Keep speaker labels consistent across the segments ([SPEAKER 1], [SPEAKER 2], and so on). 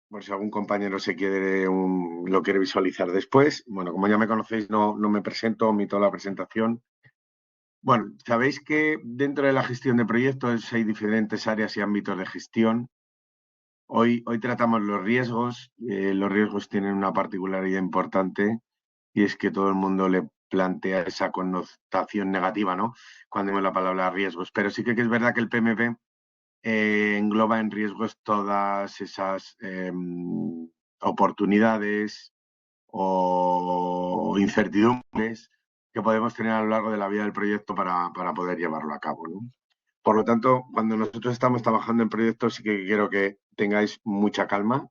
[SPEAKER 1] por si algún compañero lo quiere visualizar después. Bueno, como ya me conocéis, no me presento, omito la presentación. Bueno, sabéis que dentro de la gestión de proyectos hay diferentes áreas y ámbitos de gestión. Hoy tratamos los riesgos. Los riesgos tienen una particularidad importante y es que todo el mundo le plantea esa connotación negativa, ¿no? Cuando vemos la palabra riesgos. Pero sí que es verdad que el PMP engloba en riesgos todas esas oportunidades o incertidumbres que podemos tener a lo largo de la vida del proyecto para poder llevarlo a cabo, ¿no? Por lo tanto, cuando nosotros estamos trabajando en proyectos, sí que quiero que tengáis mucha calma,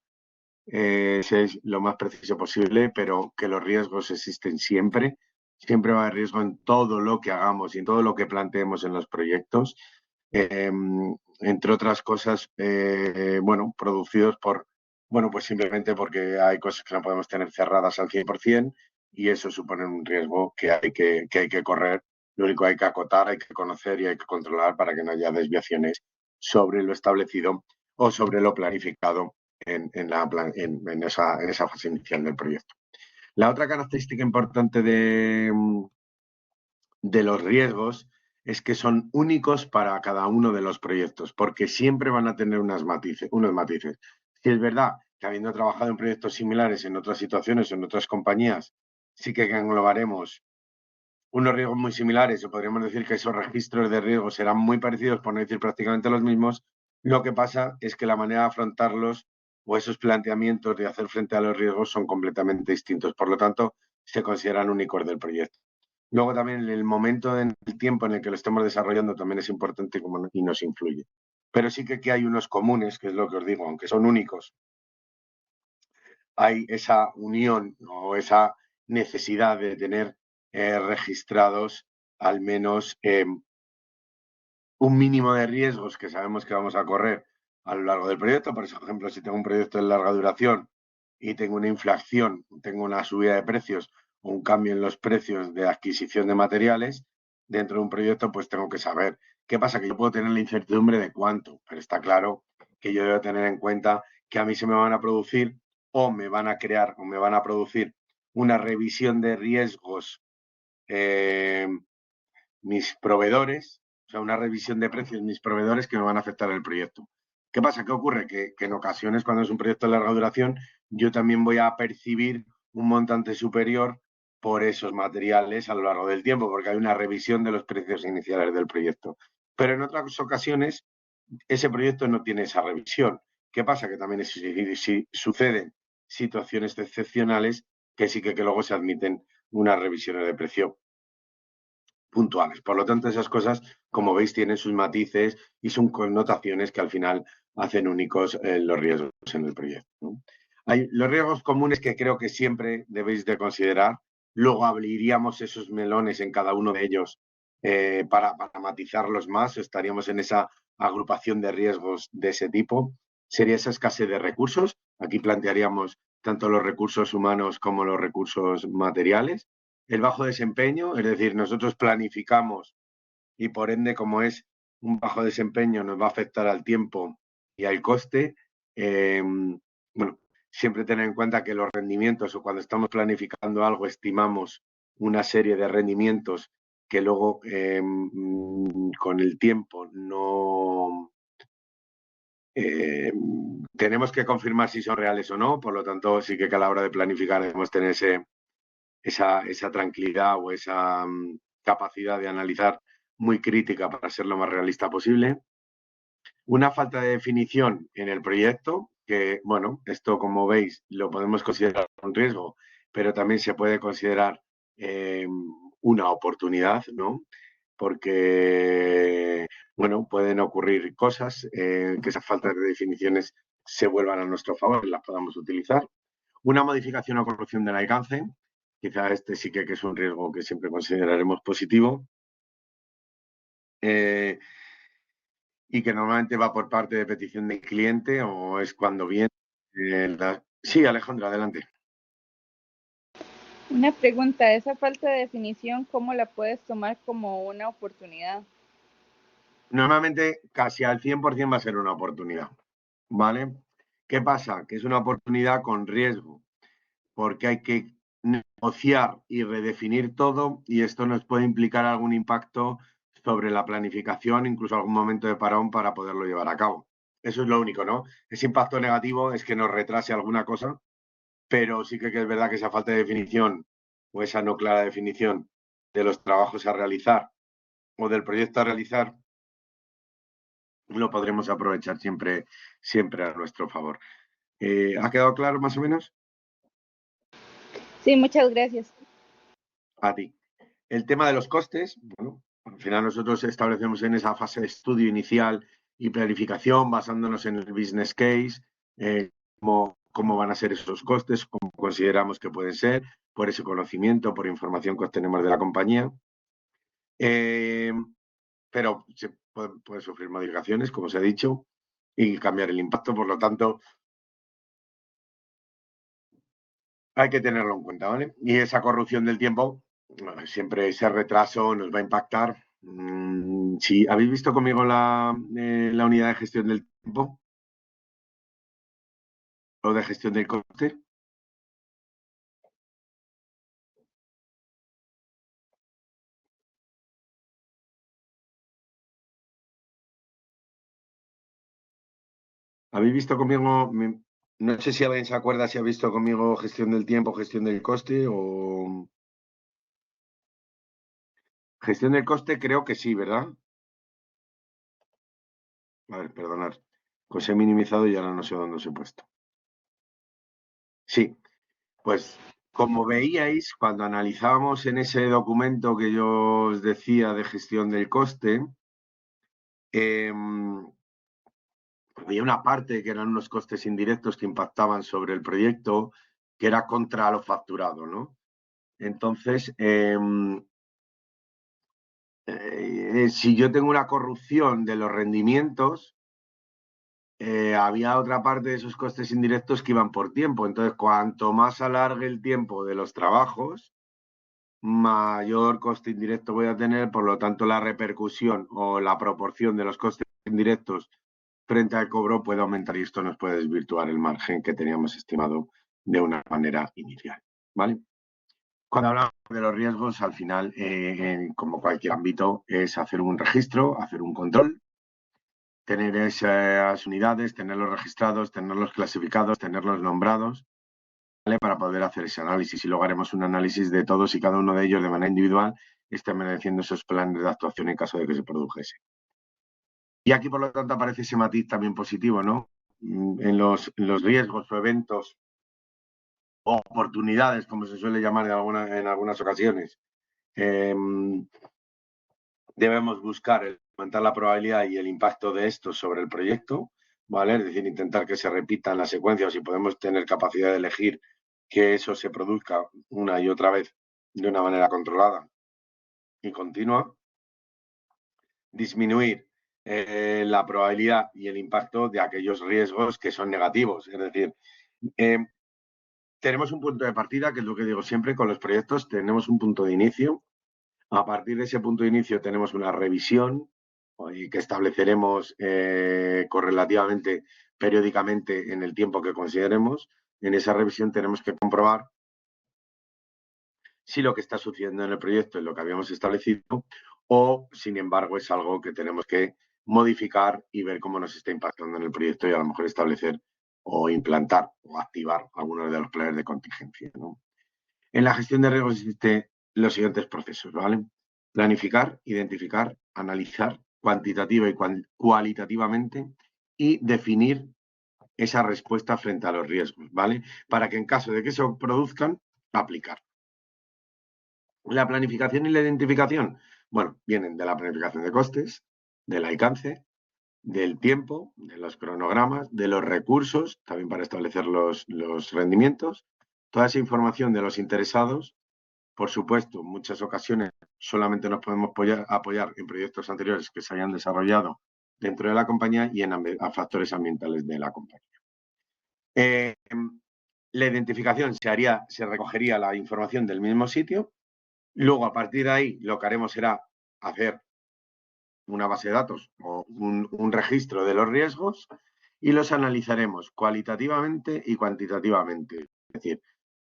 [SPEAKER 1] seáis lo más preciso posible, pero que los riesgos existen siempre. Siempre va a haber riesgo en todo lo que hagamos y en todo lo que planteemos en los proyectos. Eh, Entre otras cosas, bueno, producidos bueno, pues simplemente porque hay cosas que no podemos tener cerradas al 100% y eso supone un riesgo que hay que correr. Lo único que hay que acotar, hay que conocer y hay que controlar para que no haya desviaciones sobre lo establecido o sobre lo planificado en esa fase inicial del proyecto. La otra característica importante de los riesgos es que son únicos para cada uno de los proyectos, porque siempre van a tener unos matices. Si es verdad que habiendo trabajado en proyectos similares en otras situaciones, en otras compañías, sí que englobaremos unos riesgos muy similares, o podríamos decir que esos registros de riesgos serán muy parecidos, por no decir prácticamente los mismos. Lo que pasa es que la manera de afrontarlos o esos planteamientos de hacer frente a los riesgos son completamente distintos. Por lo tanto, se consideran únicos del proyecto. Luego también el momento en el tiempo en el que lo estemos desarrollando también es importante y nos influye. Pero sí que hay unos comunes, que es lo que os digo, aunque son únicos, hay esa unión o esa necesidad de tener registrados al menos un mínimo de riesgos que sabemos que vamos a correr a lo largo del proyecto. Por ejemplo, si tengo un proyecto de larga duración y tengo una inflación, tengo una subida de precios o un cambio en los precios de adquisición de materiales dentro de un proyecto, pues tengo que saber qué pasa, que yo puedo tener la incertidumbre de cuánto, pero está claro que yo debo tener en cuenta que a mí se me van a producir o me van a crear o me van a producir una revisión de riesgos eh, mis proveedores, o sea, una revisión de precios mis proveedores que me van a afectar el proyecto. ¿Qué pasa? ¿Qué ocurre? Que en ocasiones, cuando es un proyecto de larga duración, yo también voy a percibir un montante superior por esos materiales a lo largo del tiempo, porque hay una revisión de los precios iniciales del proyecto. Pero en otras ocasiones, ese proyecto no tiene esa revisión. ¿Qué pasa? Que también si suceden situaciones excepcionales que sí que luego se admiten unas revisiones de precio puntuales. Por lo tanto, esas cosas, como veis, tienen sus matices y son connotaciones que al final hacen únicos los riesgos en el proyecto, ¿no? Hay los riesgos comunes que creo que siempre debéis de considerar. Luego abriríamos esos melones en cada uno de ellos para matizarlos más. Estaríamos en esa agrupación de riesgos de ese tipo. Sería esa escasez de recursos. Aquí plantearíamos tanto los recursos humanos como los recursos materiales. El bajo desempeño, es decir, nosotros planificamos y por ende, como es un bajo desempeño, nos va a afectar al tiempo y al coste. Bueno, siempre tener en cuenta que los rendimientos o cuando estamos planificando algo estimamos una serie de rendimientos que luego con el tiempo no tenemos que confirmar si son reales o no. Por lo tanto, sí que a la hora de planificar debemos tener esa tranquilidad o esa capacidad de analizar muy crítica para ser lo más realista posible. Una falta de definición en el proyecto, que bueno, esto como veis lo podemos considerar un riesgo, pero también se puede considerar una oportunidad, ¿no? Porque, bueno, pueden ocurrir cosas que esas faltas de definiciones se vuelvan a nuestro favor y las podamos utilizar. Una modificación o corrección del alcance, quizá este sí que es un riesgo que siempre consideraremos positivo y que normalmente va por parte de petición del cliente o es cuando viene. Sí, Alejandro, adelante.
[SPEAKER 2] Una pregunta, esa falta de definición, ¿cómo la puedes tomar como una oportunidad?
[SPEAKER 1] Normalmente casi al 100% va a ser una oportunidad, ¿vale? ¿Qué pasa? Que es una oportunidad con riesgo, porque hay que negociar y redefinir todo y esto nos puede implicar algún impacto sobre la planificación, incluso algún momento de parón para poderlo llevar a cabo. Eso es lo único, ¿no? Ese impacto negativo es que nos retrase alguna cosa, pero sí que es verdad que esa falta de definición o esa no clara definición de los trabajos a realizar o del proyecto a realizar lo podremos aprovechar siempre, siempre a nuestro favor. ¿Ha quedado claro más o menos?
[SPEAKER 2] Sí, muchas gracias.
[SPEAKER 1] A ti. El tema de los costes, bueno, al final nosotros establecemos en esa fase de estudio inicial y planificación basándonos en el business case, cómo van a ser esos costes, cómo consideramos que pueden ser, por ese conocimiento, por información que obtenemos de la compañía. Eh, pero se puede sufrir modificaciones, como se ha dicho, y cambiar el impacto. Por lo tanto, hay que tenerlo en cuenta, ¿vale? Y esa corrupción del tiempo, siempre ese retraso nos va a impactar. Si habéis visto conmigo la unidad de gestión del tiempo o de gestión del coste, ¿habéis visto conmigo? No sé si alguien se acuerda si ha visto conmigo gestión del tiempo, gestión del coste o gestión del coste, creo que sí, ¿verdad? A ver, perdonad. Os he minimizado y ahora no sé dónde os he puesto. Sí, pues como veíais, cuando analizábamos en ese documento que yo os decía de gestión del coste, eh, había una parte que eran unos costes indirectos que impactaban sobre el proyecto, que era contra lo facturado, ¿no? Entonces, si yo tengo una corrupción de los rendimientos, había otra parte de esos costes indirectos que iban por tiempo. Entonces, cuanto más alargue el tiempo de los trabajos, mayor coste indirecto voy a tener, por lo tanto la repercusión o la proporción de los costes indirectos frente al cobro puede aumentar y esto nos puede desvirtuar el margen que teníamos estimado de una manera inicial. ¿Vale? Cuando hablamos de los riesgos, al final, como cualquier ámbito, es hacer un registro, hacer un control, tener esas unidades, tenerlos registrados, tenerlos clasificados, tenerlos nombrados, ¿vale? Para poder hacer ese análisis y luego haremos un análisis de todos y cada uno de ellos de manera individual, estén mereciendo esos planes de actuación en caso de que se produjese. Y aquí, por lo tanto, aparece ese matiz también positivo, ¿no? En los riesgos o eventos o oportunidades, como se suele llamar en algunas ocasiones, eh, debemos buscar aumentar la probabilidad y el impacto de esto sobre el proyecto, ¿vale? Es decir, intentar que se repitan las secuencias o si podemos tener capacidad de elegir que eso se produzca una y otra vez de una manera controlada y continua, disminuir la probabilidad y el impacto de aquellos riesgos que son negativos. Es decir, eh, tenemos un punto de partida, que es lo que digo siempre con los proyectos, tenemos un punto de inicio. A partir de ese punto de inicio tenemos una revisión que estableceremos correlativamente, periódicamente, en el tiempo que consideremos. En esa revisión tenemos que comprobar si lo que está sucediendo en el proyecto es lo que habíamos establecido o, sin embargo, es algo que tenemos que modificar y ver cómo nos está impactando en el proyecto y a lo mejor establecer o implantar o activar algunos de los planes de contingencia, ¿no? En la gestión de riesgos existen los siguientes procesos, ¿vale? Planificar, identificar, analizar cuantitativa y cualitativamente y definir esa respuesta frente a los riesgos, ¿vale? Para que en caso de que se produzcan, aplicar. La planificación y la identificación, bueno, vienen de la planificación de costes, del alcance, del tiempo, de los cronogramas, de los recursos, también para establecer los rendimientos, toda esa información de los interesados. Por supuesto, en muchas ocasiones solamente nos podemos apoyar en proyectos anteriores que se hayan desarrollado dentro de la compañía y en factores ambientales de la compañía. Eh, la identificación se recogería la información del mismo sitio. Luego, a partir de ahí, lo que haremos será hacer una base de datos o un registro de los riesgos y los analizaremos cualitativamente y cuantitativamente. Es decir,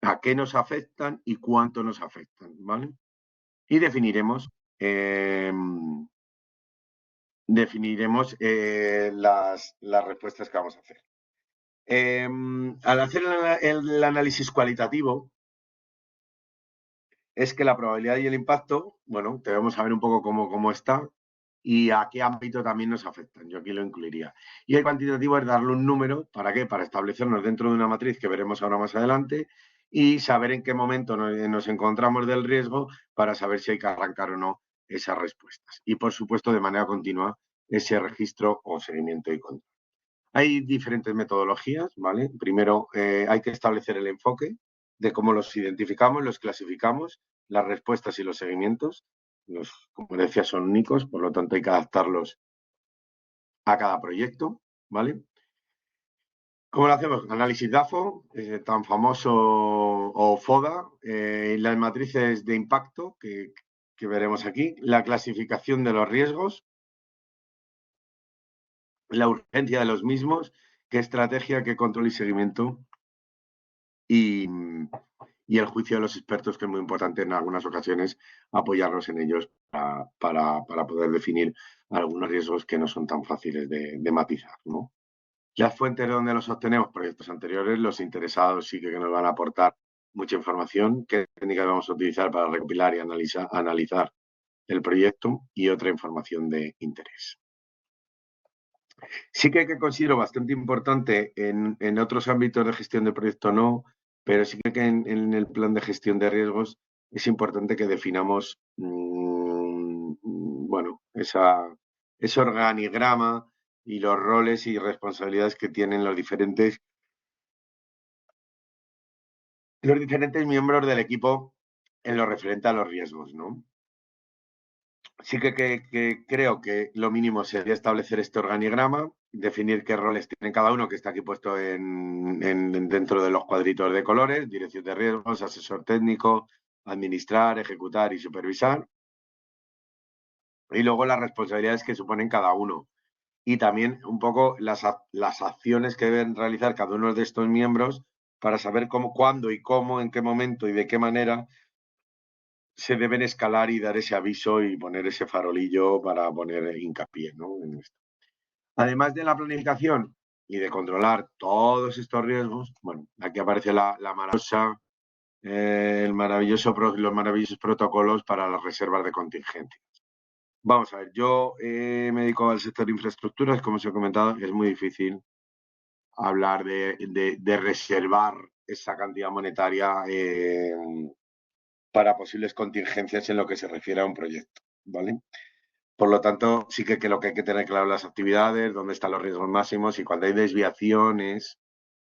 [SPEAKER 1] a qué nos afectan y cuánto nos afectan, ¿vale? Y definiremos las respuestas que vamos a hacer. Al hacer el análisis cualitativo, es que la probabilidad y el impacto, bueno, debemos saber un poco cómo está y a qué ámbito también nos afectan. Yo aquí lo incluiría. Y el cuantitativo es darle un número, ¿para qué? Para establecernos dentro de una matriz que veremos ahora más adelante y saber en qué momento nos encontramos del riesgo para saber si hay que arrancar o no esas respuestas. Y, por supuesto, de manera continua, ese registro o seguimiento y control. Hay diferentes metodologías, ¿vale? Primero, hay que establecer el enfoque de cómo los identificamos, los clasificamos, las respuestas y los seguimientos. Como decía, son únicos, por lo tanto hay que adaptarlos a cada proyecto, ¿vale? ¿Cómo lo hacemos? Análisis DAFO, tan famoso, o FODA, las matrices de impacto que veremos aquí, la clasificación de los riesgos, la urgencia de los mismos, qué estrategia, qué control y seguimiento y el juicio de los expertos, que es muy importante en algunas ocasiones apoyarnos en ellos para poder definir algunos riesgos que no son tan fáciles de matizar, ¿no? Las fuentes donde los obtenemos, proyectos anteriores, los interesados sí que nos van a aportar mucha información, qué técnicas vamos a utilizar para recopilar y analizar el proyecto y otra información de interés. Sí que considero bastante importante en otros ámbitos de gestión de proyecto no, pero sí que en el plan de gestión de riesgos es importante que definamos, bueno, ese organigrama y los roles y responsabilidades que tienen los diferentes miembros del equipo en lo referente a los riesgos, ¿no? Sí que creo que lo mínimo sería establecer este organigrama, definir qué roles tiene cada uno, que está aquí puesto dentro de los cuadritos de colores: dirección de riesgos, asesor técnico, administrar, ejecutar y supervisar. Y luego las responsabilidades que suponen cada uno. Y también un poco las acciones que deben realizar cada uno de estos miembros para saber cómo, cuándo y cómo, en qué momento y de qué manera se deben escalar y dar ese aviso y poner ese farolillo para poner hincapié, ¿no?, en esto. Además de la planificación y de controlar todos estos riesgos, bueno, aquí aparece los maravillosos protocolos para las reservas de contingencia. Vamos a ver, yo me dedico al sector de infraestructuras, como os he comentado, es muy difícil hablar de reservar esa cantidad monetaria para posibles contingencias en lo que se refiere a un proyecto, ¿vale? Por lo tanto, sí que lo que hay que tener claro las actividades, dónde están los riesgos máximos, y cuando hay desviaciones,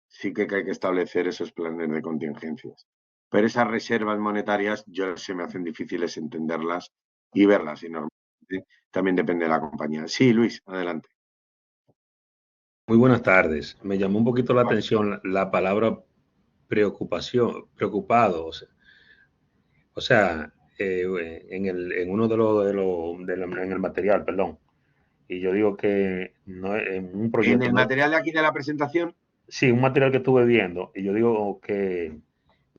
[SPEAKER 1] sí que hay que establecer esos planes de contingencias. Pero esas reservas monetarias se me hacen difíciles entenderlas y verlas, y normalmente también depende de la compañía. Sí, Luis, adelante.
[SPEAKER 3] Muy buenas tardes. Me llamó un poquito la atención la palabra preocupación, preocupado. O sea, en uno en el material, perdón. Y yo digo que no, en un proyecto.
[SPEAKER 1] En el material de aquí de la presentación.
[SPEAKER 3] Sí, un material que estuve viendo. Y yo digo que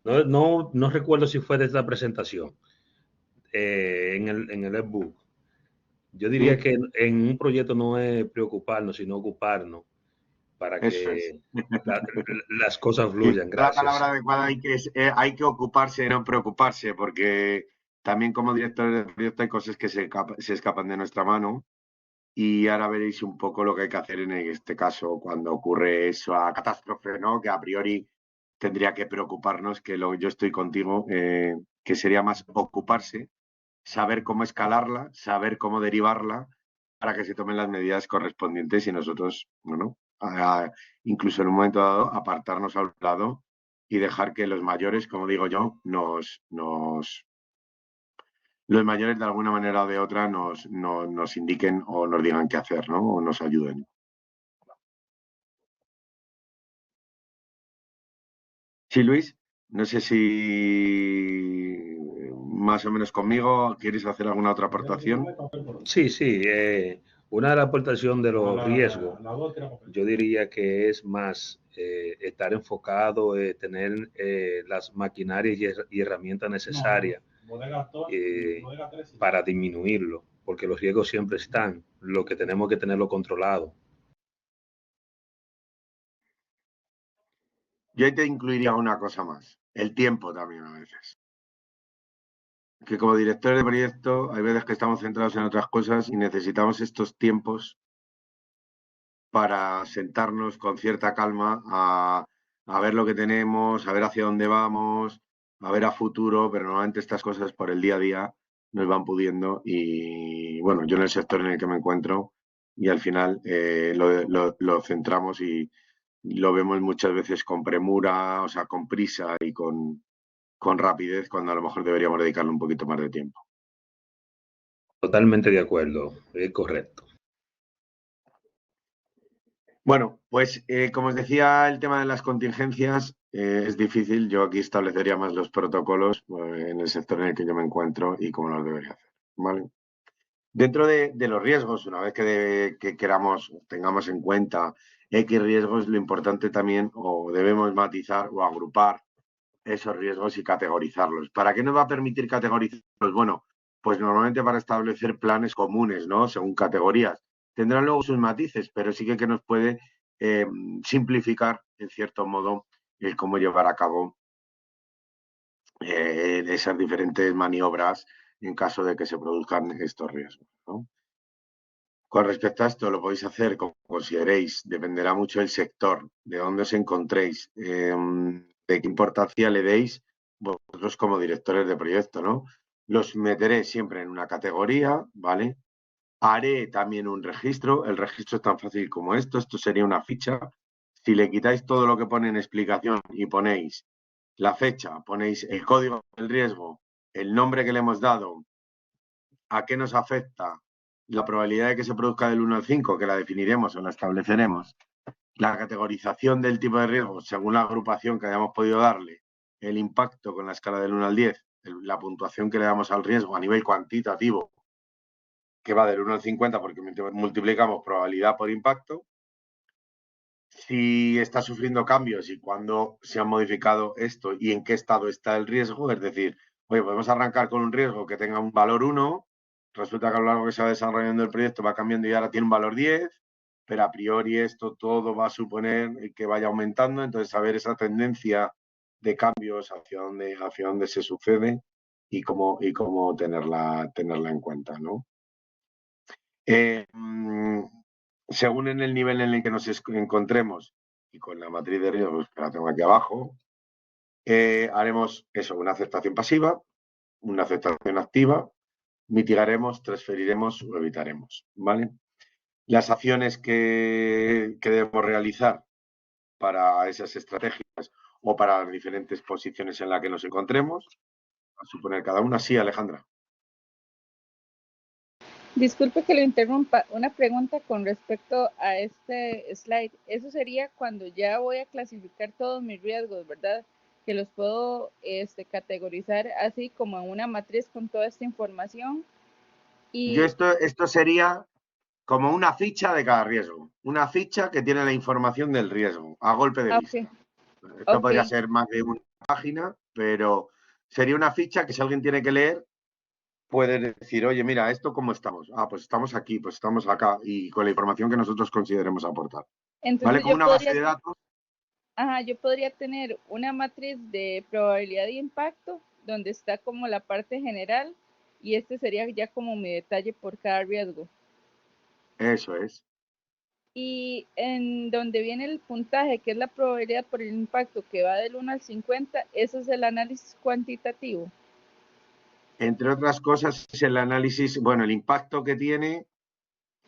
[SPEAKER 3] no recuerdo si fue de esta presentación, en el ebook. Yo diría que en un proyecto no es preocuparnos, sino ocuparnos para que las cosas fluyan.
[SPEAKER 1] La
[SPEAKER 3] Gracias.
[SPEAKER 1] palabra adecuada hay que ocuparse, no preocuparse, porque también como directores de proyecto hay cosas que se escapan de nuestra mano, y ahora veréis un poco lo que hay que hacer en este caso cuando ocurre esa catástrofe, ¿no? Que a priori tendría que preocuparnos, yo estoy contigo, que sería más ocuparse, saber cómo escalarla, saber cómo derivarla para que se tomen las medidas correspondientes y nosotros, bueno, incluso en un momento dado, apartarnos a un lado y dejar que los mayores, como digo yo, los mayores de alguna manera o de otra nos indiquen o nos digan qué hacer, ¿no? O nos ayuden. Sí, Luis, no sé si más o menos conmigo quieres hacer alguna otra aportación.
[SPEAKER 3] Sí, sí. Una de las aportaciones de los riesgos, yo diría que es más estar enfocado, tener las maquinarias y herramientas necesarias para disminuirlo, porque los riesgos siempre están, lo que tenemos que tenerlo controlado.
[SPEAKER 1] Yo te incluiría una cosa más, el tiempo también a veces. Que como directores de proyecto hay veces que estamos centrados en otras cosas y necesitamos estos tiempos para sentarnos con cierta calma a ver lo que tenemos, a ver hacia dónde vamos, a ver a futuro, pero normalmente estas cosas por el día a día nos van pudiendo y bueno, yo en el sector en el que me encuentro y al final lo centramos y lo vemos muchas veces con premura, o sea, con prisa y con rapidez, cuando a lo mejor deberíamos dedicarle un poquito más de tiempo.
[SPEAKER 3] Totalmente de acuerdo, es correcto.
[SPEAKER 1] Bueno, pues como os decía, el tema de las contingencias es difícil. Yo aquí establecería más los protocolos en el sector en el que yo me encuentro y cómo los debería hacer. ¿Vale? Dentro de los riesgos, una vez que queramos, tengamos en cuenta X riesgos, lo importante también, o debemos matizar o agrupar esos riesgos y categorizarlos. ¿Para qué nos va a permitir categorizarlos? Bueno, pues normalmente para establecer planes comunes, ¿no? Según categorías. Tendrán luego sus matices, pero sí que nos puede simplificar, en cierto modo, el cómo llevar a cabo esas diferentes maniobras en caso de que se produzcan estos riesgos, ¿no? Con respecto a esto, lo podéis hacer como consideréis, dependerá mucho del sector, de dónde os encontréis, de qué importancia le deis vosotros como directores de proyecto, ¿no? Los meteré siempre en una categoría, ¿vale? Haré también un registro, el registro es tan fácil como esto sería una ficha. Si le quitáis todo lo que pone en explicación y ponéis la fecha, ponéis el código del riesgo, el nombre que le hemos dado, a qué nos afecta, la probabilidad de que se produzca del 1 al 5, que la definiremos o la estableceremos, la categorización del tipo de riesgo según la agrupación que hayamos podido darle, el impacto con la escala del 1 al 10, la puntuación que le damos al riesgo a nivel cuantitativo, que va del 1 al 50 porque multiplicamos probabilidad por impacto, si está sufriendo cambios y cuándo se ha modificado esto y en qué estado está el riesgo, es decir, oye, podemos arrancar con un riesgo que tenga un valor 1, resulta que a lo largo que se va desarrollando el proyecto va cambiando y ahora tiene un valor 10, pero a priori esto todo va a suponer que vaya aumentando, entonces saber esa tendencia de cambios hacia dónde se sucede y cómo tenerla en cuenta, ¿no? Según en el nivel en el que nos encontremos y con la matriz de riesgos que la tengo aquí abajo, haremos eso, una aceptación pasiva, una aceptación activa, mitigaremos, transferiremos o evitaremos, ¿vale? Las acciones que debemos realizar para esas estrategias o para las diferentes posiciones en las que nos encontremos, a suponer cada una. Sí, Alejandra.
[SPEAKER 2] Disculpe que lo interrumpa. Una pregunta con respecto a este slide. Eso sería cuando ya voy a clasificar todos mis riesgos, ¿verdad? Que los puedo categorizar así como en una matriz con toda esta información.
[SPEAKER 1] Yo esto sería como una ficha de cada riesgo. Una ficha que tiene la información del riesgo, a golpe de vista. Esto podría ser más de una página, pero sería una ficha que si alguien tiene que leer, puede decir, oye, mira, ¿esto cómo estamos? Ah, pues estamos aquí, pues estamos acá, y con la información que nosotros consideremos aportar.
[SPEAKER 2] Entonces,
[SPEAKER 1] ¿vale? Como una base de datos.
[SPEAKER 2] Ajá, yo podría tener una matriz de probabilidad de impacto, donde está como la parte general, y este sería ya como mi detalle por cada riesgo.
[SPEAKER 1] Eso es.
[SPEAKER 2] Y en donde viene el puntaje, que es la probabilidad por el impacto, que va del 1 al 50, eso es el análisis cuantitativo.
[SPEAKER 1] Entre otras cosas, es el análisis, bueno, el impacto que tiene,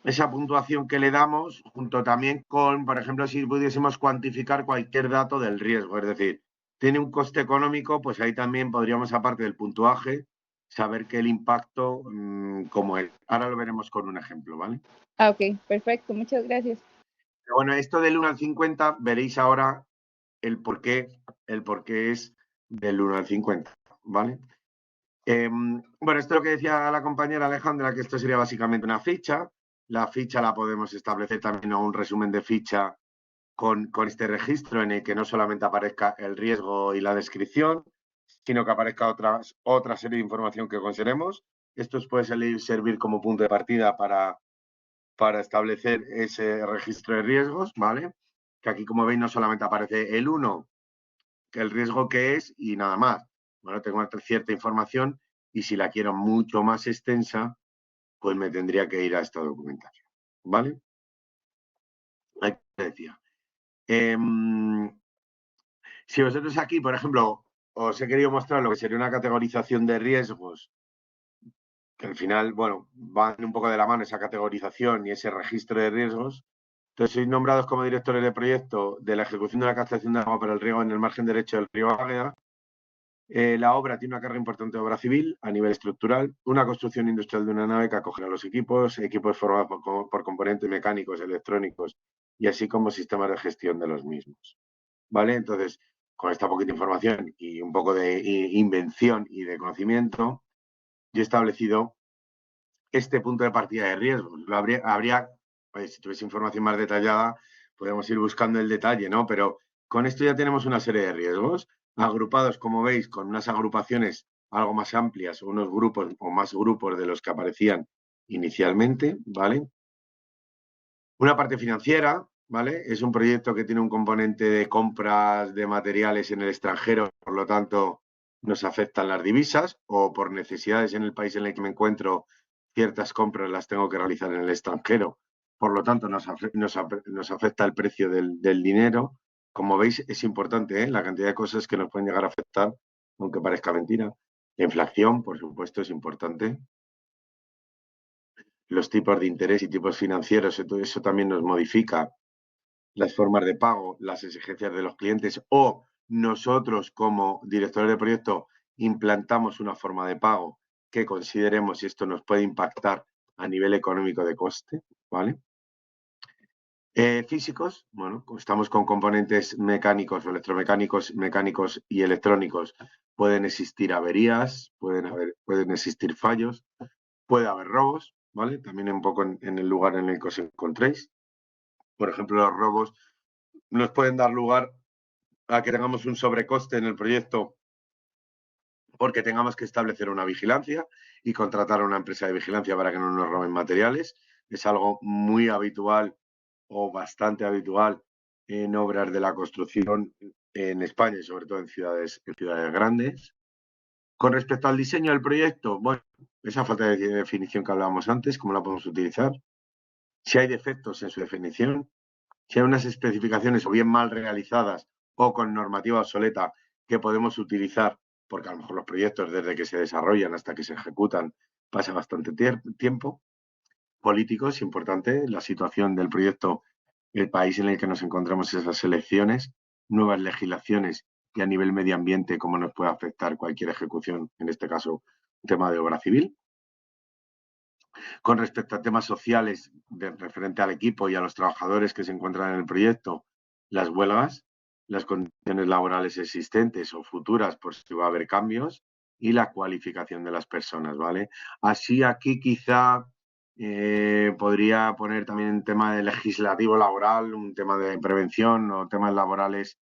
[SPEAKER 1] esa puntuación que le damos, junto también con, por ejemplo, si pudiésemos cuantificar cualquier dato del riesgo, es decir, tiene un coste económico, pues ahí también podríamos, aparte del puntuaje, saber que el impacto, como es. Ahora lo veremos con un ejemplo, ¿vale?
[SPEAKER 2] Ah, ok, perfecto, muchas gracias.
[SPEAKER 1] Pero bueno, esto del 1 al 50, veréis ahora el por qué es del 1 al 50, ¿vale? Bueno, esto es lo que decía la compañera Alejandra, que esto sería básicamente una ficha. La ficha la podemos establecer también, o un resumen de ficha con este registro en el que no solamente aparezca el riesgo y la descripción, sino que aparezca otra serie de información que consideremos. Esto os puede servir como punto de partida para establecer ese registro de riesgos, ¿vale? Que aquí, como veis, no solamente aparece el 1, que el riesgo que es y nada más. Bueno, tengo cierta información y si la quiero mucho más extensa, pues me tendría que ir a esta documentación, ¿vale? Ahí te decía. Si vosotros aquí, por ejemplo, os he querido mostrar lo que sería una categorización de riesgos, que al final, bueno, van un poco de la mano esa categorización y ese registro de riesgos. Entonces, sois nombrados como directores de proyecto de la ejecución de la captación de agua para el riego en el margen derecho del río Águeda. La obra tiene una carga importante de obra civil a nivel estructural, una construcción industrial de una nave que acogerá los equipos formados por componentes mecánicos, electrónicos y así como sistemas de gestión de los mismos. ¿Vale? Entonces, con esta poquita información y un poco de invención y de conocimiento, yo he establecido este punto de partida de riesgos. Pues, si tuviese información más detallada, podemos ir buscando el detalle, ¿no? Pero con esto ya tenemos una serie de riesgos agrupados, como veis, con unas agrupaciones algo más amplias, unos grupos o más grupos de los que aparecían inicialmente, ¿vale? Una parte financiera, ¿vale? Es un proyecto que tiene un componente de compras de materiales en el extranjero, por lo tanto, nos afectan las divisas o por necesidades en el país en el que me encuentro, ciertas compras las tengo que realizar en el extranjero. Por lo tanto, nos afecta el precio del dinero. Como veis, es importante, ¿eh? La cantidad de cosas que nos pueden llegar a afectar, aunque parezca mentira. La inflación, por supuesto, es importante. Los tipos de interés y tipos financieros, eso también nos modifica las formas de pago, las exigencias de los clientes o nosotros como directores de proyecto implantamos una forma de pago que consideremos si esto nos puede impactar a nivel económico de coste, ¿vale? Físicos, bueno, estamos con componentes mecánicos o electromecánicos, mecánicos y electrónicos. Pueden existir averías, pueden existir fallos, puede haber robos, ¿vale? También un poco en el lugar en el que os encontréis. Por ejemplo, los robos nos pueden dar lugar a que tengamos un sobrecoste en el proyecto porque tengamos que establecer una vigilancia y contratar a una empresa de vigilancia para que no nos roben materiales. Es algo muy habitual o bastante habitual en obras de la construcción en España y sobre todo en ciudades grandes. Con respecto al diseño del proyecto, bueno, esa falta de definición que hablábamos antes, ¿cómo la podemos utilizar? Si hay defectos en su definición, si hay unas especificaciones o bien mal realizadas o con normativa obsoleta que podemos utilizar, porque a lo mejor los proyectos desde que se desarrollan hasta que se ejecutan pasa bastante tiempo. Políticos, importante, la situación del proyecto, el país en el que nos encontramos, esas elecciones, nuevas legislaciones y a nivel medio ambiente, cómo nos puede afectar cualquier ejecución, en este caso, un tema de obra civil. Con respecto a temas sociales referente al equipo y a los trabajadores que se encuentran en el proyecto, las huelgas, las condiciones laborales existentes o futuras por si va a haber cambios y la cualificación de las personas, ¿vale? Así aquí quizá podría poner también un tema de legislativo laboral, un tema de prevención o temas laborales,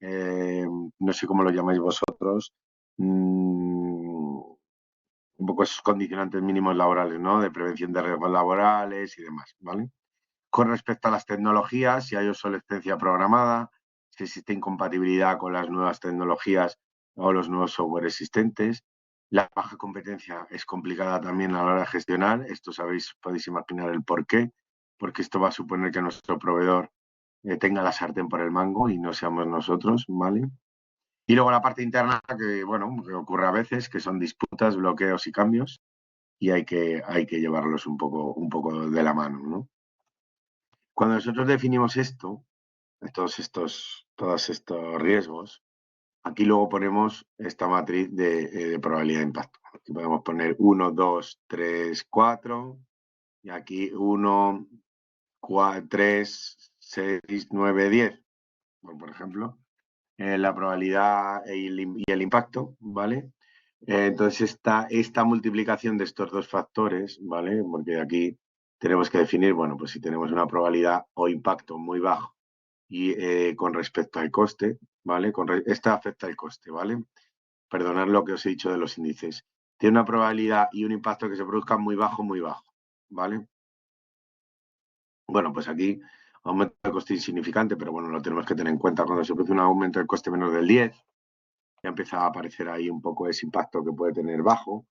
[SPEAKER 1] no sé cómo lo llamáis vosotros, un poco esos condicionantes mínimos laborales, ¿no? De prevención de riesgos laborales y demás, ¿vale? Con respecto a las tecnologías, si hay obsolescencia programada, si existe incompatibilidad con las nuevas tecnologías o los nuevos software existentes. La baja competencia es complicada también a la hora de gestionar. Esto podéis imaginar el por qué, porque esto va a suponer que nuestro proveedor tenga la sartén por el mango y no seamos nosotros, ¿vale? Y luego la parte interna, que bueno, que ocurre a veces, que son disputas, bloqueos y cambios, y hay que llevarlos un poco de la mano, ¿no? Cuando nosotros definimos todos estos riesgos, aquí luego ponemos esta matriz de probabilidad de impacto. Aquí podemos poner 1, 2, 3, 4, y aquí 1, 3, 6, 9, 10, por ejemplo. La probabilidad y el impacto, ¿vale? Entonces esta multiplicación de estos dos factores, ¿vale? Porque aquí tenemos que definir, bueno, pues si tenemos una probabilidad o impacto muy bajo y con respecto al coste, ¿vale? Esta afecta el coste, ¿vale? Perdonad lo que os he dicho de los índices. Tiene una probabilidad y un impacto que se produzca muy bajo, ¿vale? Bueno, pues aquí aumento de coste insignificante, pero bueno, lo tenemos que tener en cuenta cuando se produce un aumento de coste menos del 10, ya empieza a aparecer ahí un poco ese impacto que puede tener bajo.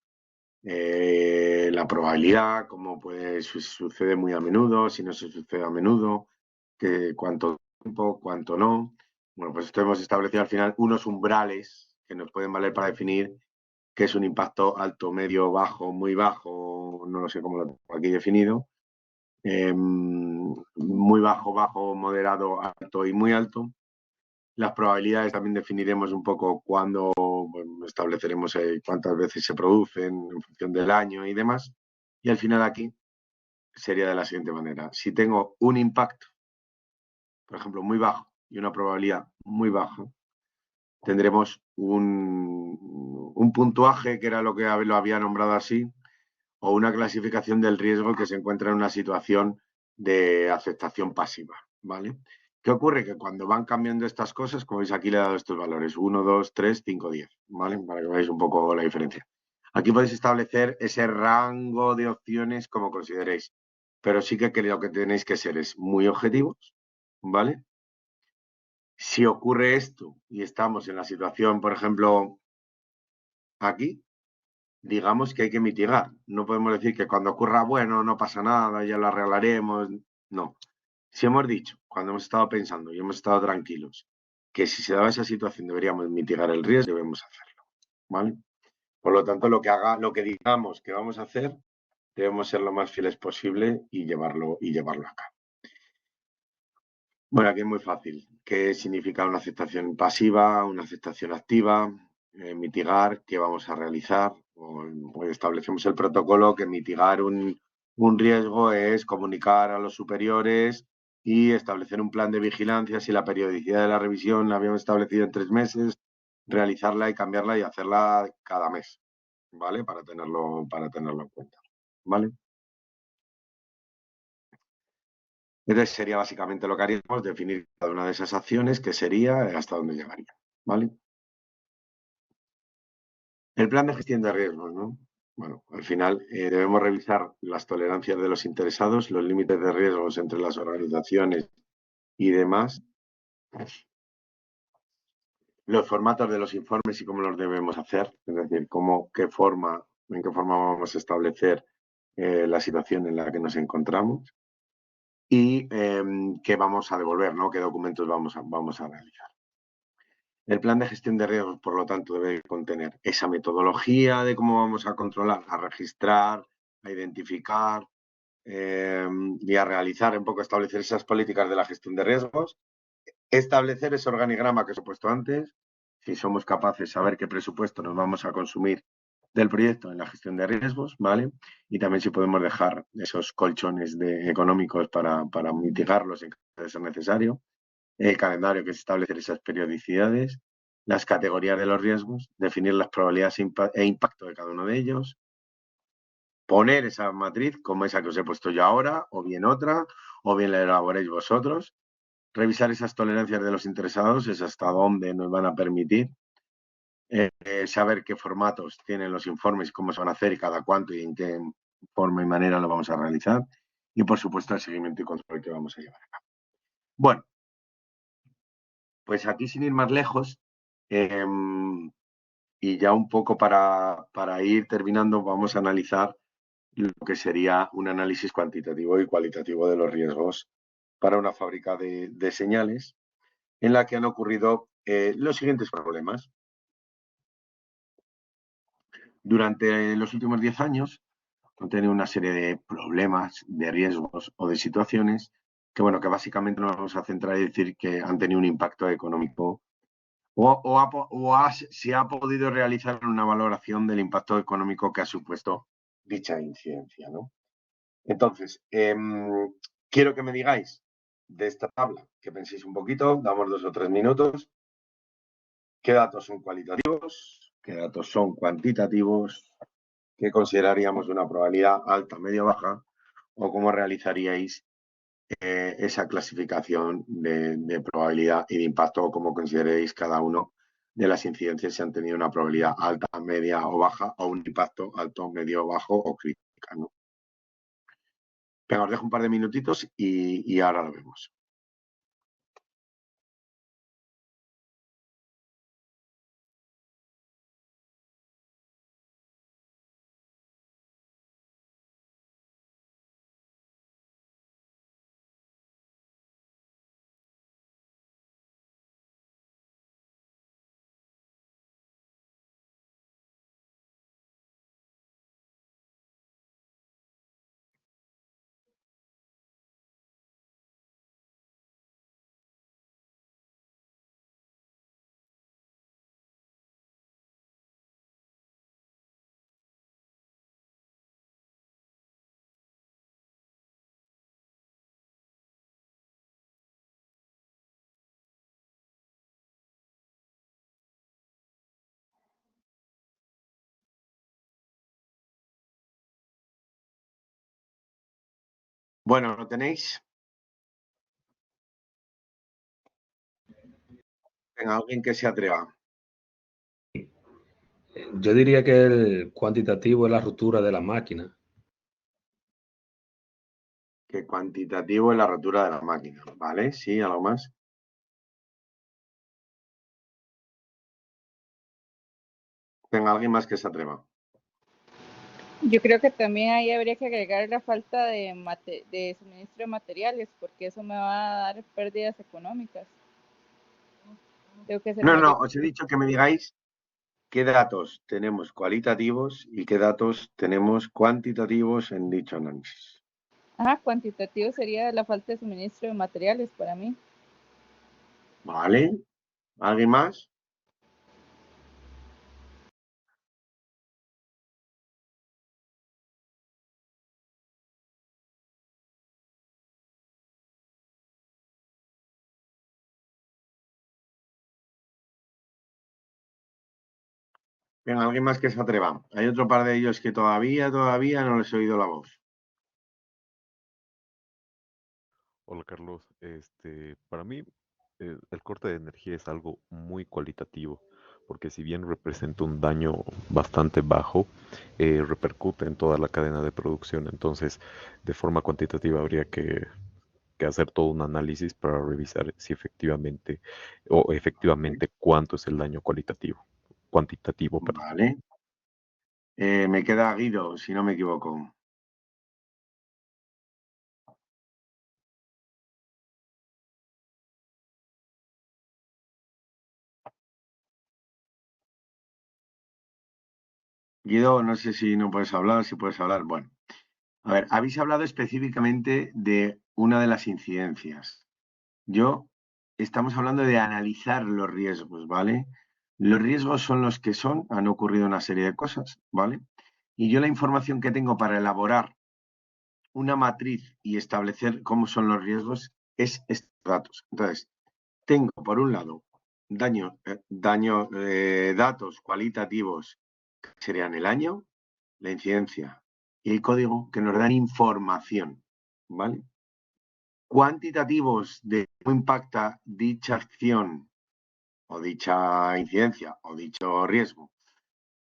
[SPEAKER 1] La probabilidad, como puede sucede muy a menudo, si no se sucede a menudo, que cuánto tiempo, cuánto no. Bueno, pues esto hemos establecido al final unos umbrales que nos pueden valer para definir qué es un impacto alto, medio, bajo, no lo sé cómo lo tengo aquí definido. Muy bajo, bajo, moderado, alto y muy alto. Las probabilidades también definiremos un poco cuándo, bueno, estableceremos cuántas veces se producen en función del año y demás. Y al final aquí sería de la siguiente manera. Si tengo un impacto, por ejemplo, muy bajo y una probabilidad muy baja, tendremos un puntuaje, que era lo que lo había nombrado así, o una clasificación del riesgo que se encuentra en una situación de aceptación pasiva, ¿vale? ¿Qué ocurre? Que cuando van cambiando estas cosas, como veis aquí le he dado estos valores, 1, 2, 3, 5, 10, ¿vale? Para que veáis un poco la diferencia. Aquí podéis establecer ese rango de opciones como consideréis, pero sí que creo que tenéis que ser muy objetivos, ¿vale? Si ocurre esto y estamos en la situación, por ejemplo, aquí, digamos que hay que mitigar. No podemos decir que cuando ocurra, bueno, no pasa nada, ya lo arreglaremos. No. Si hemos dicho, cuando hemos estado pensando y hemos estado tranquilos, que si se daba esa situación deberíamos mitigar el riesgo, debemos hacerlo. ¿Vale? Por lo tanto, lo que digamos que vamos a hacer, debemos ser lo más fieles posible y llevarlo a cabo. Bueno, aquí es muy fácil. ¿Qué significa una aceptación pasiva, una aceptación activa? Mitigar, ¿qué vamos a realizar? Pues establecemos el protocolo que mitigar un riesgo es comunicar a los superiores y establecer un plan de vigilancia. Si la periodicidad de la revisión la habíamos establecido en 3 meses, realizarla y cambiarla y hacerla cada mes, ¿vale? Para tenerlo en cuenta, ¿vale? Entonces sería básicamente lo que haríamos, definir cada una de esas acciones, que sería hasta dónde llegaría, ¿vale? El plan de gestión de riesgos, ¿no? Bueno, al final debemos revisar las tolerancias de los interesados, los límites de riesgos entre las organizaciones y demás, los formatos de los informes y cómo los debemos hacer, es decir, en qué forma vamos a establecer la situación en la que nos encontramos y qué vamos a devolver, ¿no? Qué documentos vamos a realizar. El plan de gestión de riesgos, por lo tanto, debe contener esa metodología de cómo vamos a controlar, a registrar, a identificar y a realizar, un poco establecer esas políticas de la gestión de riesgos, establecer ese organigrama que os he puesto antes, si somos capaces de saber qué presupuesto nos vamos a consumir del proyecto en la gestión de riesgos, ¿vale? Y también si podemos dejar esos colchones económicos para mitigarlos en caso de ser necesario. El calendario, que es establecer esas periodicidades, las categorías de los riesgos, definir las probabilidades e impacto de cada uno de ellos, poner esa matriz como esa que os he puesto yo ahora, o bien otra, o bien la elaboréis vosotros, revisar esas tolerancias de los interesados, es hasta dónde nos van a permitir, saber qué formatos tienen los informes, cómo se van a hacer y cada cuánto y en qué forma y manera lo vamos a realizar, y por supuesto el seguimiento y control que vamos a llevar a cabo. Bueno, pues aquí sin ir más lejos, y ya un poco para ir terminando, vamos a analizar lo que sería un análisis cuantitativo y cualitativo de los riesgos para una fábrica de señales en la que han ocurrido los siguientes problemas. Durante los últimos 10 años han tenido una serie de problemas, de riesgos o de situaciones que, bueno, que básicamente nos vamos a centrar y decir que han tenido un impacto económico se ha podido realizar una valoración del impacto económico que ha supuesto dicha incidencia, ¿no? Entonces, quiero que me digáis de esta tabla, que penséis un poquito, damos 2 o 3 minutos, qué datos son cualitativos, qué datos son cuantitativos, qué consideraríamos una probabilidad alta, media, baja, o cómo realizaríais esa clasificación de probabilidad y de impacto, o cómo consideréis cada uno de las incidencias si han tenido una probabilidad alta, media o baja, o un impacto alto, medio, bajo o crítica, ¿no? Venga, os dejo un par de minutitos y ahora lo vemos. Bueno, ¿lo tenéis? Venga, alguien que se atreva.
[SPEAKER 3] Yo diría que el cuantitativo es la ruptura de la máquina.
[SPEAKER 1] Que cuantitativo es la rotura de la máquina, ¿vale? Sí, algo más. Venga, alguien más que se atreva.
[SPEAKER 2] Yo creo que también ahí habría que agregar la falta de suministro de materiales, porque eso me va a dar pérdidas económicas. Creo que es el
[SPEAKER 1] No,
[SPEAKER 2] mayor.
[SPEAKER 1] os he dicho que me digáis qué datos tenemos cualitativos y qué datos tenemos cuantitativos en dicho análisis.
[SPEAKER 2] Ajá, cuantitativo sería la falta de suministro de materiales para mí.
[SPEAKER 1] ¿Vale? ¿Alguien más? Venga, alguien más que se atreva. Hay otro par de ellos que todavía no les he oído la voz.
[SPEAKER 4] Hola Carlos, para mí el corte de energía es algo muy cualitativo, porque si bien representa un daño bastante bajo, repercute en toda la cadena de producción. Entonces, de forma cuantitativa habría que hacer todo un análisis para revisar si efectivamente o
[SPEAKER 1] Vale.
[SPEAKER 4] efectivamente cuánto es el daño cuantitativo, perdón.
[SPEAKER 1] Vale. Me queda Guido, si no me equivoco. Guido, no sé si no puedes hablar, si puedes hablar. Bueno, a ver, habéis hablado específicamente de una de las incidencias. Estamos hablando de analizar los riesgos, ¿vale? Los riesgos son los que son, han ocurrido una serie de cosas, ¿vale? Y yo la información que tengo para elaborar una matriz y establecer cómo son los riesgos es estos datos. Entonces, tengo por un lado datos cualitativos que serían el año, la incidencia y el código que nos dan información, ¿vale? Cuantitativos de cómo impacta dicha acción o dicha incidencia o dicho riesgo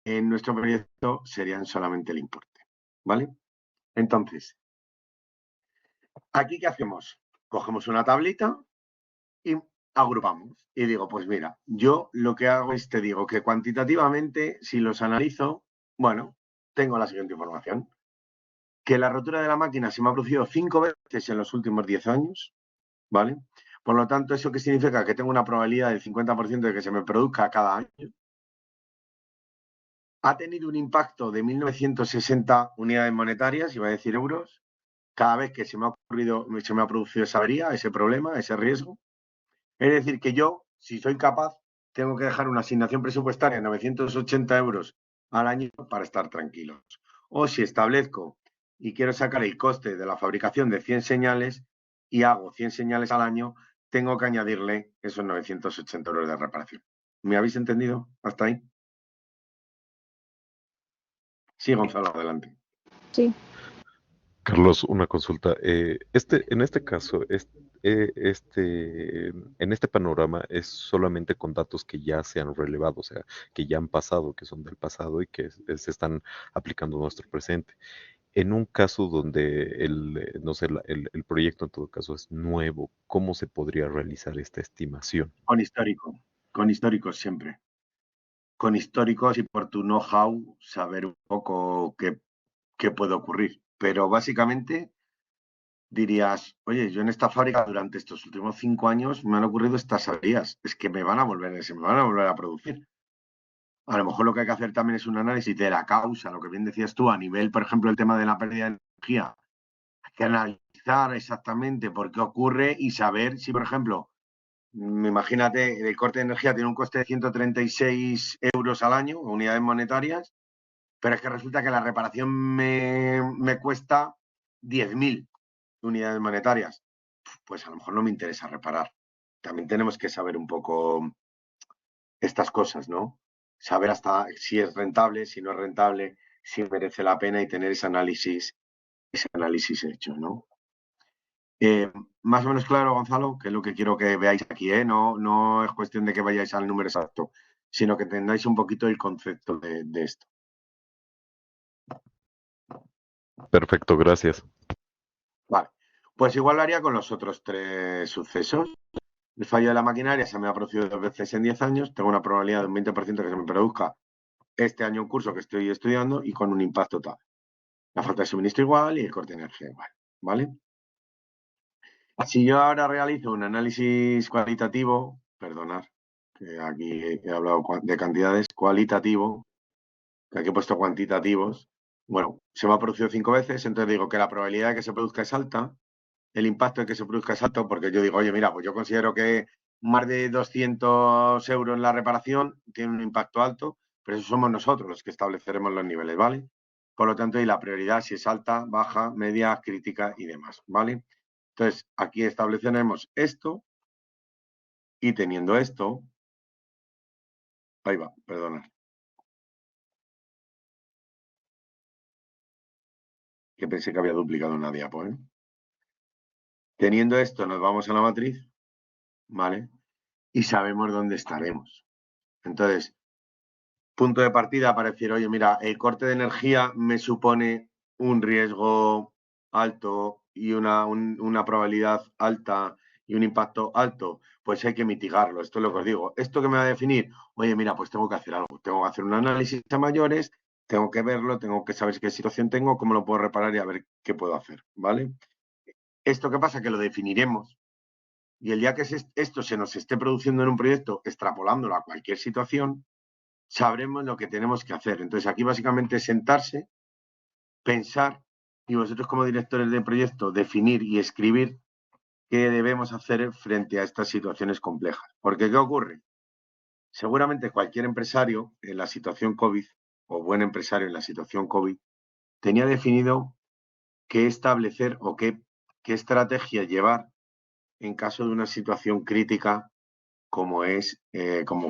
[SPEAKER 1] en nuestro proyecto serían solamente el importe, ¿vale? Entonces, ¿aquí qué hacemos? Cogemos una tablita y agrupamos. Y digo, pues mira, yo lo que hago es te digo que cuantitativamente, si los analizo, bueno, tengo la siguiente información. Que la rotura de la máquina se me ha producido 5 veces en los últimos 10 años, ¿vale? Por lo tanto, ¿eso qué significa? Que tengo una probabilidad del 50% de que se me produzca cada año. Ha tenido un impacto de 1960 unidades monetarias, iba a decir euros, cada vez que se me ha producido esa avería, ese problema, ese riesgo. Es decir, que yo, si soy capaz, tengo que dejar una asignación presupuestaria de 980 euros al año para estar tranquilos. O si establezco y quiero sacar el coste de la fabricación de 100 señales y hago 100 señales al año, tengo que añadirle esos 980 euros de reparación. ¿Me habéis entendido hasta ahí? Sí, Gonzalo, adelante.
[SPEAKER 2] Sí.
[SPEAKER 4] Carlos, una consulta. En este caso, en este panorama es solamente con datos que ya se han relevado, o sea, que ya han pasado, que son del pasado y que se están aplicando a nuestro presente. En un caso donde no sé, el proyecto en todo caso es nuevo, ¿cómo se podría realizar esta estimación?
[SPEAKER 1] Con históricos siempre. Con históricos y por tu know-how saber un poco qué puede ocurrir. Pero básicamente dirías, oye, yo en esta fábrica durante estos últimos 5 años me han ocurrido estas averías, es que se me van a volver a producir. A lo mejor lo que hay que hacer también es un análisis de la causa, lo que bien decías tú, a nivel, por ejemplo, el tema de la pérdida de energía. Hay que analizar exactamente por qué ocurre y saber si, por ejemplo, imagínate, el corte de energía tiene un coste de 136 euros al año, unidades monetarias, pero es que resulta que la reparación me cuesta 10.000 unidades monetarias. Pues a lo mejor no me interesa reparar. También tenemos que saber un poco estas cosas, ¿no? Saber hasta si es rentable, si no es rentable, si merece la pena y tener ese análisis hecho, ¿no? Más o menos claro, Gonzalo, que es lo que quiero que veáis aquí, ¿eh? No, no es cuestión de que vayáis al número exacto, sino que entendáis un poquito el concepto de esto.
[SPEAKER 4] Perfecto, gracias.
[SPEAKER 1] Vale, pues igual lo haría con los otros 3 sucesos. El fallo de la maquinaria se me ha producido 2 veces en 10 años. Tengo una probabilidad de un 20% que se me produzca este año un curso que estoy estudiando y con un impacto tal. La falta de suministro igual y el corte de energía igual. ¿Vale? Si yo ahora realizo un análisis cualitativo, perdonad, que aquí he hablado de cantidades, cualitativo, que aquí he puesto cuantitativos, bueno, se me ha producido 5 veces, entonces digo que la probabilidad de que se produzca es alta, el impacto de que se produzca es alto, porque yo digo, oye, mira, pues yo considero que más de 200 euros en la reparación tiene un impacto alto, pero eso somos nosotros los que estableceremos los niveles, ¿vale? Por lo tanto, y la prioridad si es alta, baja, media, crítica y demás, ¿vale? Entonces, aquí estableceremos esto y teniendo esto, ahí va, perdona, que pensé que había duplicado una diapo, ¿eh? Teniendo esto, nos vamos a la matriz, ¿vale? Y sabemos dónde estaremos. Entonces, punto de partida para decir, oye, mira, el corte de energía me supone un riesgo alto y una probabilidad alta y un impacto alto, pues hay que mitigarlo. Esto es lo que os digo. ¿Esto que me va a definir? Oye, mira, pues tengo que hacer algo. Tengo que hacer un análisis a mayores, tengo que verlo, tengo que saber qué situación tengo, cómo lo puedo reparar y a ver qué puedo hacer, ¿vale? ¿Esto qué pasa? Que lo definiremos. Y el día que esto se nos esté produciendo en un proyecto, extrapolándolo a cualquier situación, sabremos lo que tenemos que hacer. Entonces, aquí básicamente es sentarse, pensar y vosotros como directores de proyecto definir y escribir qué debemos hacer frente a estas situaciones complejas. Porque, ¿qué ocurre? Seguramente cualquier empresario en la situación COVID o buen empresario en la situación COVID tenía definido qué establecer o qué estrategia llevar en caso de una situación crítica como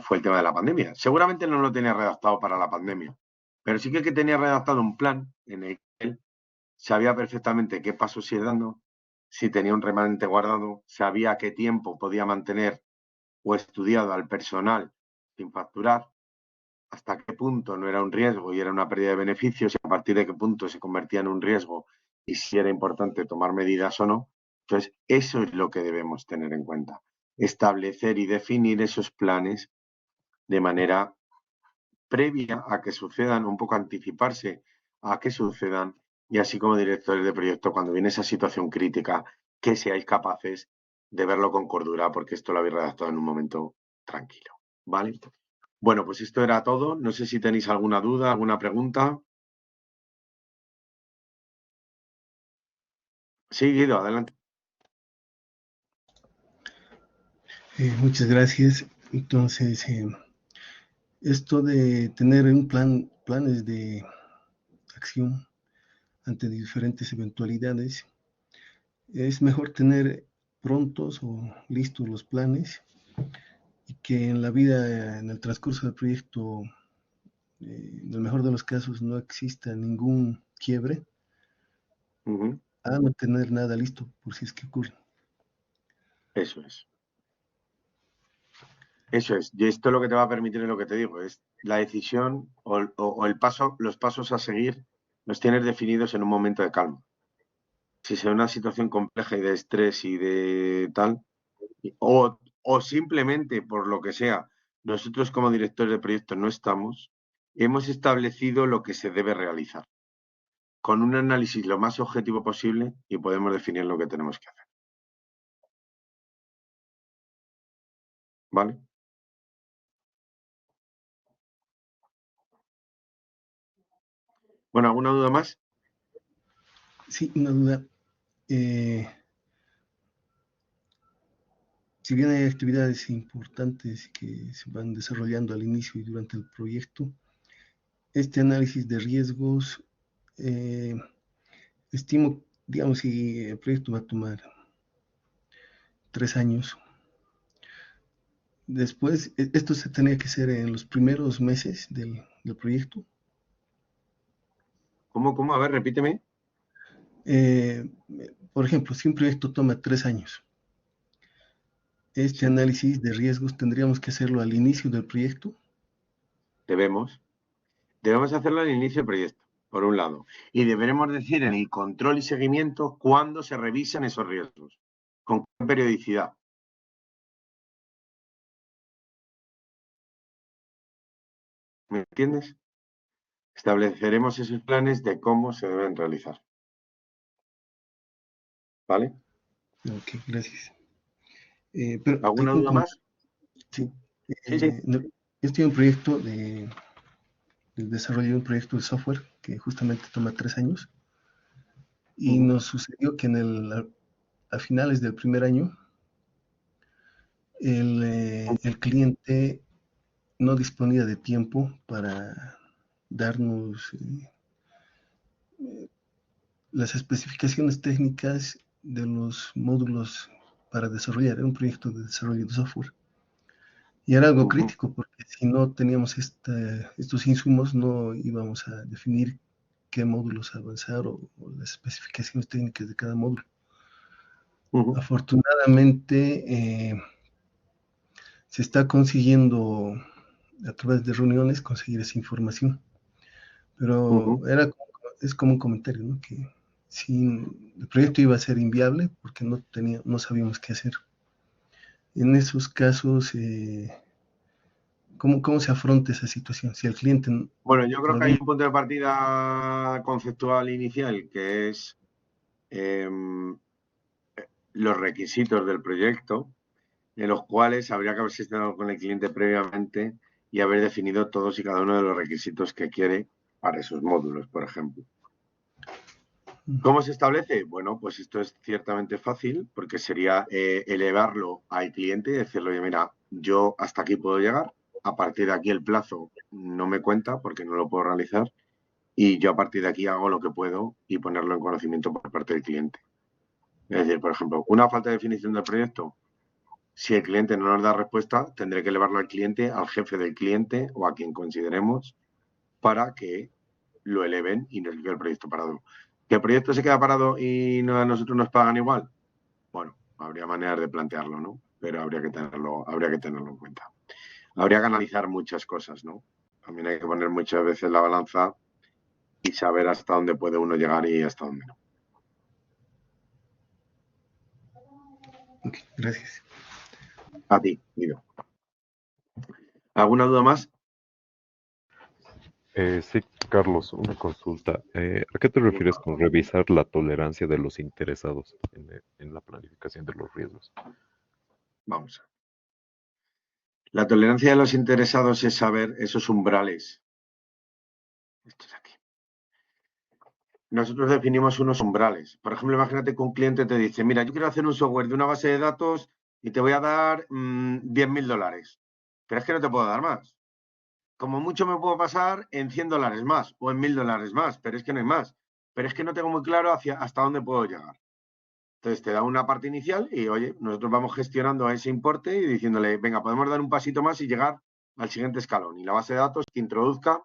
[SPEAKER 1] fue el tema de la pandemia. Seguramente no lo tenía redactado para la pandemia, pero sí que tenía redactado un plan en el que él sabía perfectamente qué pasos ir dando, si tenía un remanente guardado, sabía qué tiempo podía mantener o estudiado al personal sin facturar, hasta qué punto no era un riesgo y era una pérdida de beneficios y a partir de qué punto se convertía en un riesgo y si era importante tomar medidas o no. Entonces, eso es lo que debemos tener en cuenta. Establecer y definir esos planes de manera previa a que sucedan, un poco anticiparse a que sucedan y así como directores de proyecto, cuando viene esa situación crítica, que seáis capaces de verlo con cordura, porque esto lo habéis redactado en un momento tranquilo. ¿Vale? Bueno, pues esto era todo. No sé si tenéis alguna duda, alguna pregunta. Sí, Guido, adelante.
[SPEAKER 5] Muchas gracias. Entonces, esto de tener un planes de acción ante diferentes eventualidades, es mejor tener prontos o listos los planes y que en la vida, en el transcurso del proyecto, en el mejor de los casos, no exista ningún quiebre, a no tener nada listo por si es que ocurre.
[SPEAKER 1] Eso es. Eso es. Y esto lo que te va a permitir es lo que te digo, es la decisión o el paso, los pasos a seguir los tienes definidos en un momento de calma. Si se ve una situación compleja y de estrés y de tal, o simplemente por lo que sea, nosotros como directores de proyectos no estamos, hemos establecido lo que se debe realizar, con un análisis lo más objetivo posible y podemos definir lo que tenemos que hacer. ¿Vale? Bueno, ¿alguna duda más?
[SPEAKER 5] Sí, una duda. Si bien hay actividades importantes que se van desarrollando al inicio y durante el proyecto, este análisis de riesgos, estimo, digamos, si el proyecto va a tomar 3 años, después, esto se tenía que hacer en los primeros meses del proyecto.
[SPEAKER 1] ¿Cómo? A ver, repíteme.
[SPEAKER 5] Por ejemplo, si un proyecto toma 3 años, este análisis de riesgos tendríamos que hacerlo al inicio del proyecto.
[SPEAKER 1] Debemos hacerlo al inicio del proyecto, por un lado. Y deberemos decir en el control y seguimiento cuándo se revisan esos riesgos, con qué periodicidad. ¿Me entiendes? Estableceremos esos planes de cómo se deben realizar. ¿Vale?
[SPEAKER 5] Ok, gracias. Pero
[SPEAKER 1] ¿Alguna duda más?
[SPEAKER 5] Sí.
[SPEAKER 1] Sí.
[SPEAKER 5] Yo estoy en un proyecto de desarrollo de un proyecto de software que justamente toma 3 años y nos sucedió que a finales del primer año el cliente no disponía de tiempo para darnos las especificaciones técnicas de los módulos para desarrollar. Era un proyecto de desarrollo de software. Y era algo crítico porque si no teníamos estos insumos no íbamos a definir qué módulos avanzar o las especificaciones técnicas de cada módulo. Afortunadamente se está consiguiendo a través de reuniones conseguir esa información, pero es como un comentario, ¿no? Que el proyecto iba a ser inviable porque no sabíamos qué hacer. En esos casos, ¿cómo se afronta esa situación? Si el cliente...
[SPEAKER 1] Bueno, yo creo que hay un punto de partida conceptual inicial que es los requisitos del proyecto, en los cuales habría que haber gestionado con el cliente previamente y haber definido todos y cada uno de los requisitos que quiere para esos módulos, por ejemplo. ¿Cómo se establece? Bueno, pues esto es ciertamente fácil porque sería elevarlo al cliente y decirle, oye, mira, yo hasta aquí puedo llegar, a partir de aquí el plazo no me cuenta porque no lo puedo realizar y yo a partir de aquí hago lo que puedo y ponerlo en conocimiento por parte del cliente. Es decir, por ejemplo, una falta de definición del proyecto, si el cliente no nos da respuesta, tendré que elevarlo al cliente, al jefe del cliente o a quien consideremos para que lo eleven y nos quede el proyecto parado. ¿Que el proyecto se queda parado y a nosotros nos pagan igual? Bueno, habría maneras de plantearlo, ¿no? Pero habría que tenerlo en cuenta. Habría que analizar muchas cosas, ¿no? También hay que poner muchas veces la balanza y saber hasta dónde puede uno llegar y hasta dónde no.
[SPEAKER 5] Ok, gracias.
[SPEAKER 1] A ti, Guido. ¿Alguna duda más?
[SPEAKER 4] Sí, Carlos, una consulta. ¿A qué te refieres con revisar la tolerancia de los interesados en la planificación de los riesgos?
[SPEAKER 1] Vamos. La tolerancia de los interesados es saber esos umbrales. Esto es aquí. Nosotros definimos unos umbrales. Por ejemplo, imagínate que un cliente te dice, mira, yo quiero hacer un software de una base de datos y te voy a dar $10.000. Pero es que no te puedo dar más. Como mucho me puedo pasar en $100 más o en $1.000 más, pero es que no hay más. Pero es que no tengo muy claro hasta dónde puedo llegar. Entonces te da una parte inicial y, oye, nosotros vamos gestionando ese importe y diciéndole, venga, podemos dar un pasito más y llegar al siguiente escalón. Y la base de datos que introduzca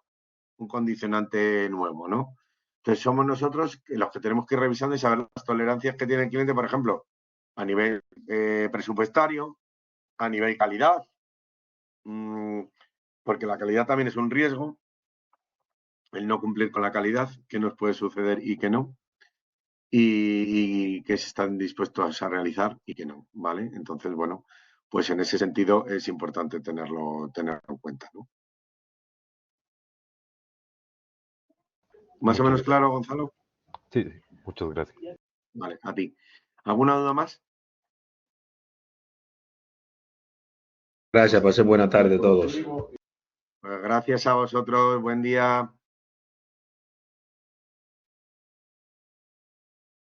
[SPEAKER 1] un condicionante nuevo, ¿no? Entonces somos nosotros los que tenemos que ir revisando y saber las tolerancias que tiene el cliente, por ejemplo, a nivel presupuestario, a nivel calidad, porque la calidad también es un riesgo, el no cumplir con la calidad, qué nos puede suceder y qué no, y qué se están dispuestos a realizar y qué no, ¿vale? Entonces, bueno, pues en ese sentido es importante tenerlo en cuenta, ¿no? ¿Más o menos claro, Gonzalo?
[SPEAKER 4] Sí, muchas gracias.
[SPEAKER 1] Vale, a ti. ¿Alguna duda más?
[SPEAKER 3] Gracias, pasen buena tarde a todos.
[SPEAKER 1] Pues gracias a vosotros, buen día.